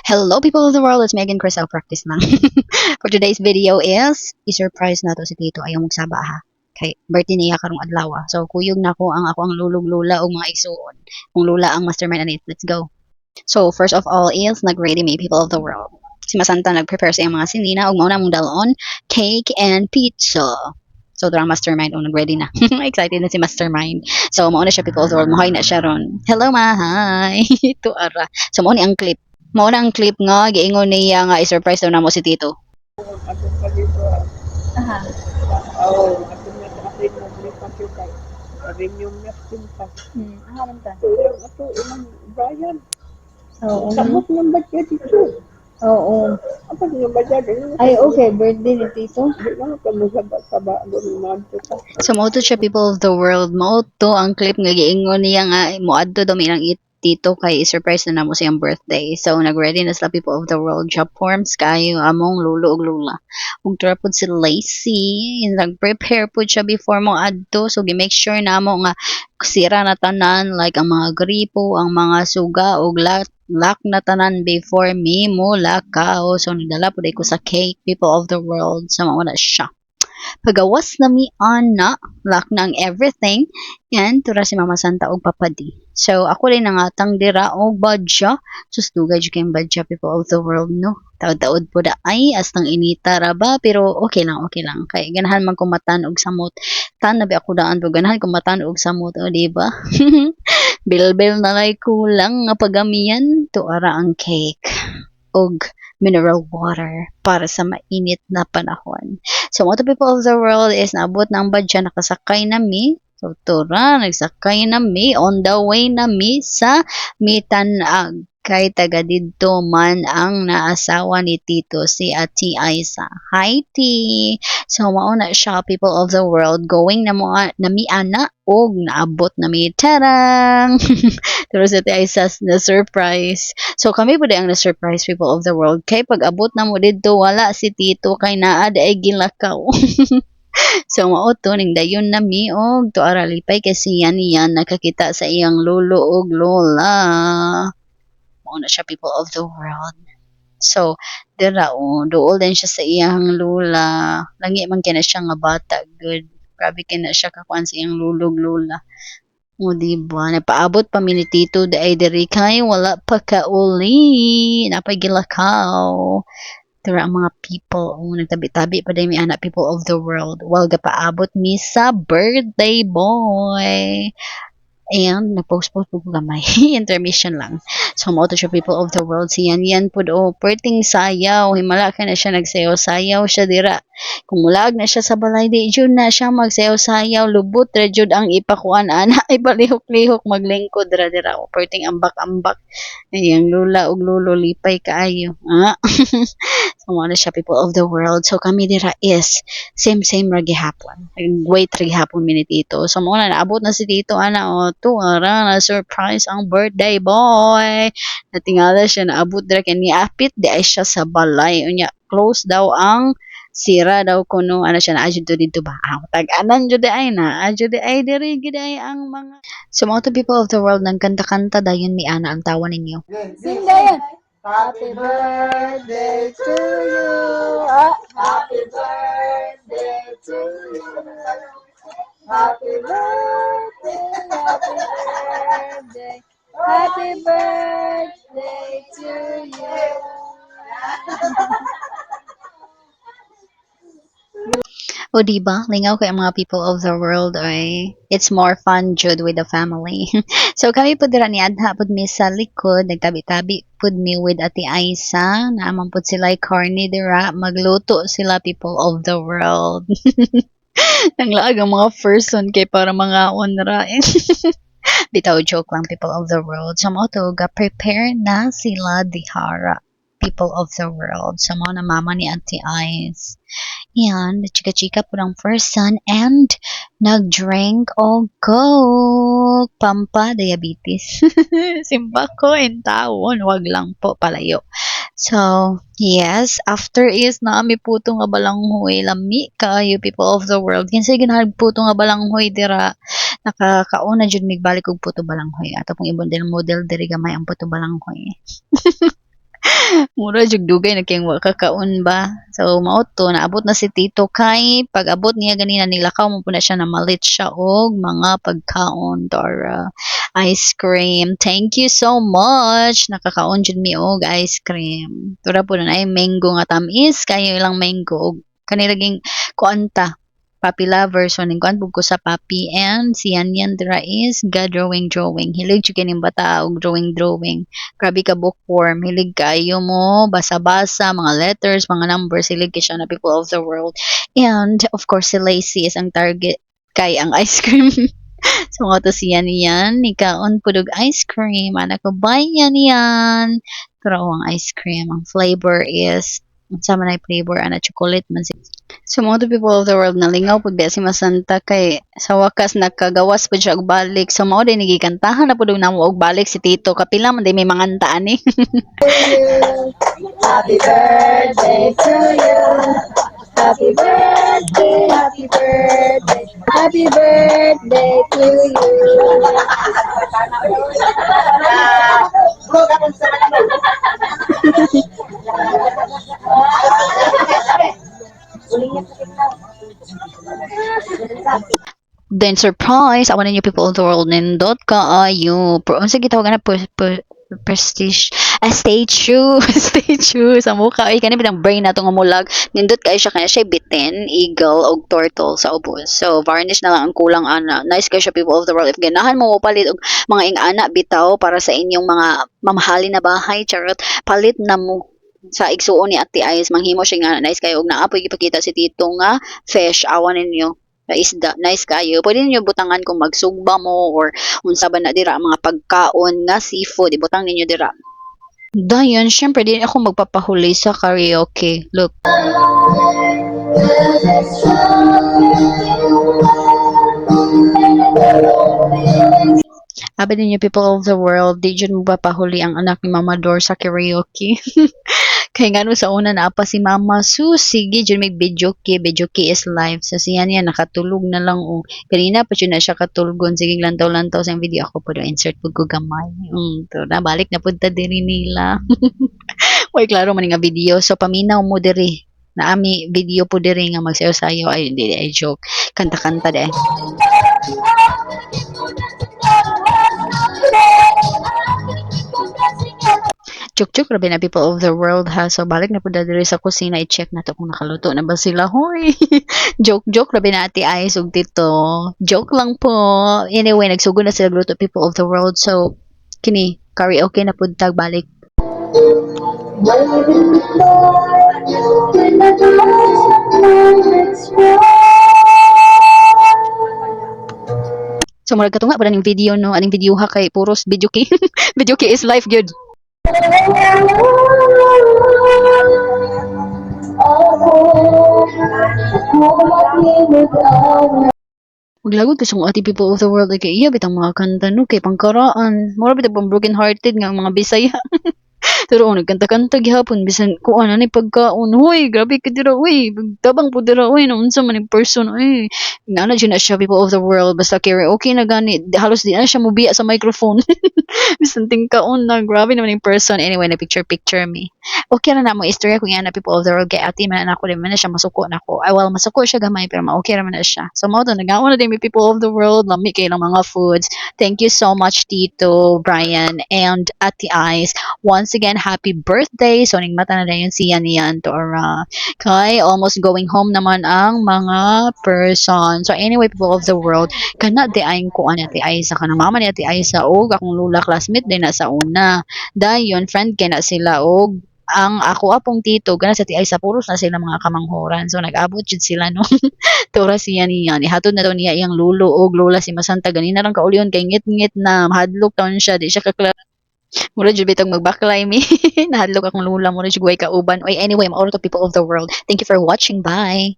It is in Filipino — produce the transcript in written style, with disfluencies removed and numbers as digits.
Hello people of the world, it's Megan Crystal practice lang. For today's video is, i-surprise na to si Tito ayaw magsaba ha. Kay birthday niya karong adlaw. So kuyog na ko ang lulog-lula o mga igsuon. Kung lula ang mastermind anit, let's go. So first of all is nag-ready me people of the world. Si Masanta nag-prepare sa iyang mga sinina ug mauna mong dalon cake and pizza. So tara mastermind nag-ready na. Excited na si mastermind. So mauna siya people of the world, mahoy na siya ron. Hello ma, hi. Ito ara. So mauna ang clip. Mao na ang clip nga giingon niya nga i-surprise daw namo si Tito. Atong palito. Aha. Oo, atong nag-atin mo lipat yung kay. Rin yung nesting pa. Aha man ta. So, yung ato, ilang Brian. Oo. Sabot ng budget ito. Oo. Apa yung budget? Ay, okay. Birthday ni Tito. Di lang ka mo saba doon mga ito. So mao to siya people of the world. Mao to ang clip nga giingon niya nga moadto daw ilang Tito kay i-surprise na namo siyang birthday. So nag-ready na sila people of the world. Job forms kayo among lulo ug lula. Ug tura pod si Lacey, nag-prepare pod siya before mo adto. So gi-make sure namo nga sira na tanan like ang mga gripo, ang mga suga ug lock na tanan before me mo lakaw. So nagdala pod ko sa cake people of the world. So mao na siya. Pagawas na mi ana, lock na ang everything, and tura si Mama Santa og Papa D. So, ako rin nangatang dira og badya. Sustugay jud kayong badya, people of the world, no? Taod-taod po da, ay, astang inita ra ba? Pero, okay lang, okay lang. Kaya, ganahan man kumatan og samot. Tanabi ako daan po, ganahan kumatan og samot, o, diba? Bil-bil na lay kulang nga pagamiyan, tuara ang cake. Og mineral water para sa mainit na panahon. So, mga people of the world is naabot ng badya, nakasakay na mi. So, tura, nagsakay na mi, on the way na mi sa Mitanag. Kay taga didto man ang naasawa ni Tito si Ate Aiza. Hi, T! So, mauna siya, people of the world, going na mo na mi ana og naabot na mi. Tarang! Pero sa Ate Aiza na surprise. So, kami po ang na-surprise people of the world. Kay pag abot na mo dito, wala si Tito kay naad ay gilakaw. So, mao to ning dayon na mi og tuara lipay kasi yan nakakita sa iyang lolo og lola. Mao na siya people of the world. So, dira duol din siya sa iyang lola. Langi man kina siya nga bata, good. Grabe kina siya kakuan sa iyang lulog lola. O diba, napaabot pa mi ni Tito ay diri kay wala pa kauli. Napay gilakaw. Pero ang mga people, nagtabi-tabi pa din may anak people of the world. While gapaabot mi sa birthday boy. And nag-post-post po gamay. Intermission lang. So, mo to siya people of the world. Si Yan po perting sayaw. Himala ka na siya nagsayaw-sayaw siya dira. Kung mulag na siya sa balay, di jud na siya magsayaw-sayaw. Lubot, ra jud ang ipakuan ana. Ay palihok-lihok maglingkod ra dira. Perting ambak-ambak. Ay, ang lula ug lulo lipay kaayo. Ah. So, mo na siya people of the world. So, kami dira is same ra gihapon. Wait ra gihapon mi ni Tito. So, mo na naabot na si Tito ana o tuwara na surprise ang birthday boy. Natingala siya naabot dira kay niapit di ay siya sa balay. Unya close daw ang sira daw kuno ano siya na adyo dito ba. Tag-anan jud ay na. Adyo di ay diri gid ay ang mga. So, mga to people of the world nang kanta-kanta dayon ni ana ang tawa ninyo. Sing dayan. Happy birthday to you. Happy birthday to you. Happy birthday, happy birthday. Happy birthday to you. O diba, lingaw kay ang mga people of the world ay it's more fun jud with the family. So kami po dira ni adha pud mi sa likod, nagtabi-tabi pud mi with Ate Aiza, naaman pud sila carne dira, magluto sila people of the world. Nanglaag ang mga person kay para mga onra. Bitaw joke lang people of the world. So mo to ga-prepare na sila dihara people of the world. So mo na mama ni Ate Aiz. Yan, chika-chika po ng first son and nag-drink o coke. Pampa diabetes. Simba ko in tawon, wag lang po palayo. So, yes, after is naami puto nga balanghoy, lami kaayo people of the world. Kinsay ganahan puto nga balanghoy dira. Nakakauna jud mig balik og puto balanghoy. Ato pong ibon din model diri gamay ang puto balanghoy. Mura jud dugay nagking wa kakaon ba. So mao to naabot na si Tito kay pag-abot niya ganina nilakaw mo pud na siya na malit siya og mga pagkaon Dora. Ice cream. Thank you so much. Nakakaon jud mi og ice cream. Tura po na ay mango nga tamis kayo ilang mango og kanilaging kuanta Papi lover so ning kuan ko sa Papi and si Yan dra is ga drawing. Hilig jud kining bata og drawing. Grabe ka bookworm. Hilig kayo mo, basa-basa, mga letters, mga numbers. Hilig ka siya na people of the world. And, of course, si Lacey is ang target kay ang ice cream. So, mga to siya niyan. Ikaon pudog ice cream. Anak ko, buy yan. Pero ang ice cream, ang flavor is, sa man ay flavor, ana chocolate man si So, mga to people of the world, nalingaw po si Masanta kay sa wakas nakagawas po siya og balik. So, mga din nagikantahan na po na mo og balik si Tito. Kapila man din may mangantaan eh. Happy birthday to you. Happy birthday, happy birthday, happy birthday to you. Then surprise, awan ninyo people of the world nindot kaayo. Unsa gitawag na prestige statue statue sa mukha ay kani bitang brain nato nga mulag nindot kay siya kaya siya bitin eagle og turtle sa ubos so varnish na lang ang kulang ana nice kay siya people of the world if ganahan mo palit og mga ing-ana bitaw para sa inyong mga mamahalin na bahay charot palit na mo sa igsuon ni Ate Ice manghimo siya nga nice kayo og naapoy gipakita si Tito nga fish awan ninyo na isda nice kayo pwede ninyo butangan kung magsugba mo or unsa ba na dira ang mga pagkaon nga seafood ibutang ninyo dira dayon syempre di ako magpapahuli sa karaoke look Abi ninyo people of the world, di dyan magpapahuli ang anak ni Mama Dor sa karaoke. Kaya nga no, sa una na pa si Mama Su, sige, dyan may video key is live. Sa siya niya, nakatulog na lang. Oh. Kanina pa siya na siya katulgon. Sige, lantaw-lantaw sa video. Ako po insert po ko gamay. To, nabalik na punta diri nila. Uy, klaro man nga video. So, paminaw mo diri. Naami video po diri nga magsayo-sayo. Ay, hindi, ay joke. Kanta-kanta de. Chuk-chuk, rabi na people of the world ha. So, balik na po dali sa kusina. I-check na to kung nakaluto na ba sila. Hoy! Joke-joke, rabi na Ate Ice ug Tito. Joke lang po. Anyway, nagsugod na sila luto people of the world. So, kini, karaoke na po tag balik. So, murag katunga pa ning video no. Aning video ha kay puros video key. Video key is live good. Maglagod kasi mga ati people of the world kay iya bitang mga kanta no kay pangkaraan. Mura bitang pang broken hearted nga mga Bisaya. Pero nagkanta-kanta gihapon bisan kuan ani pagkaon. Hoy, grabe ka dira uy. Tabang po dira uy na unsa man yung person uy. Nana dyan na siya people of the world basta karaoke na gani. Halos di na siya mubiya sa microphone. Bisan tingkaon na grabe naman yung person. Anyway, na picture me. Okay na na mo istorya kung yan na people of the world kay ati man ako din man na siya masuko na ko. Ay well masuko siya gamay pero ma-okay naman na siya. So mo to nagaon na din may people of the world lami kay ng mga foods. Thank you so much Tito, Brian and Ate Ice. Once again, happy birthday. So ning mata na dayon siya niyan to kay almost going home naman ang mga person. So anyway, people of the world, kana di ayon ko ani Ate Ice kana mama ni Ate Ice og akong lula classmate din na sa una. Dayon friend kay na sila og ang ako apong tito gana sa tiay sa puros na sila mga kamanghoran so nag-abot jud sila no tura siya niya ni hatod na daw niya iyang lulo og lola si Masanta ganina lang kaulyon kay ngit-ngit na mahadlok taon siya di siya kakla mura jud bitang magbaklay mi nahadlok akong lula mura jud way kauban oy anyway mauro to people of the world thank you for watching bye